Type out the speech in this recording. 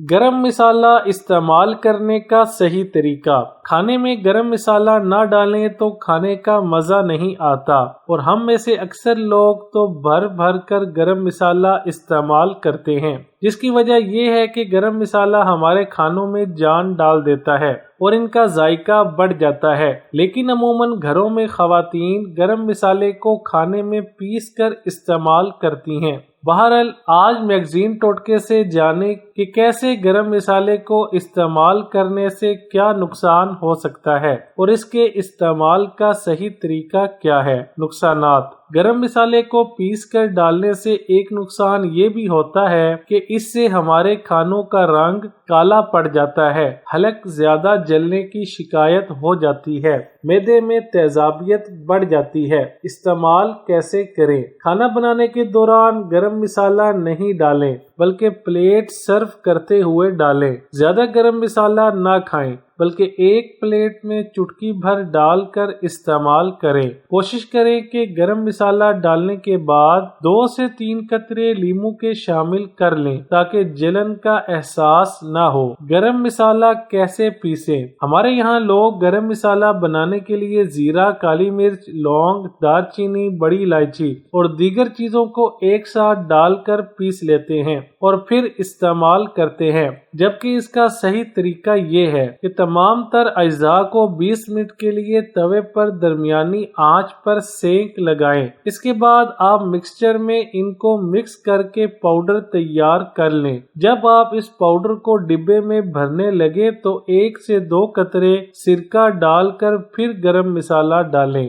گرم مسالہ استعمال کرنے کا صحیح طریقہ۔ کھانے میں گرم مسالہ نہ ڈالیں تو کھانے کا مزہ نہیں آتا، اور ہم میں سے اکثر لوگ تو بھر بھر کر گرم مسالہ استعمال کرتے ہیں، جس کی وجہ یہ ہے کہ گرم مسالہ ہمارے کھانوں میں جان ڈال دیتا ہے اور ان کا ذائقہ بڑھ جاتا ہے۔ لیکن عموماً گھروں میں خواتین گرم مسالے کو کھانے میں پیس کر استعمال کرتی ہیں۔ بہرحال آج میگزین ٹوٹکے سے جانیں کہ کیسے گرم مسالے کو استعمال کرنے سے کیا نقصان ہو سکتا ہے اور اس کے استعمال کا صحیح طریقہ کیا ہے۔ نقصانات: گرم مسالے کو پیس کر ڈالنے سے ایک نقصان یہ بھی ہوتا ہے کہ اس سے ہمارے کھانوں کا رنگ کالا پڑ جاتا ہے، حلق زیادہ جلنے کی شکایت ہو جاتی ہے، معدے میں تیزابیت بڑھ جاتی ہے۔ استعمال کیسے کریں؟ کھانا بنانے کے دوران گرم مسالہ نہیں ڈالیں، بلکہ پلیٹ سرو کرتے ہوئے ڈالیں۔ زیادہ گرم مسالہ نہ کھائیں، بلکہ ایک پلیٹ میں چٹکی بھر ڈال کر استعمال کریں۔ کوشش کریں کہ گرم مسالہ ڈالنے کے بعد 2 سے 3 قطرے لیموں کے شامل کر لیں تاکہ جلن کا احساس نہ ہو۔ گرم مسالہ کیسے پیسیں؟ ہمارے یہاں لوگ گرم مسالہ بنانے کے لیے زیرہ، کالی مرچ، لونگ، دار چینی، بڑی الائچی اور دیگر چیزوں کو ایک ساتھ ڈال کر پیس لیتے ہیں اور پھر استعمال کرتے ہیں، جبکہ اس کا صحیح طریقہ یہ ہے کہ تمام تر اجزاء کو 20 منٹ کے لیے توے پر درمیانی آنچ پر سینک لگائیں۔ اس کے بعد آپ مکسچر میں ان کو مکس کر کے پاؤڈر تیار کر لیں۔ جب آپ اس پاؤڈر کو ڈبے میں بھرنے لگے تو 1 سے 2 قطرے سرکہ ڈال کر پھر گرم مسالہ ڈالیں۔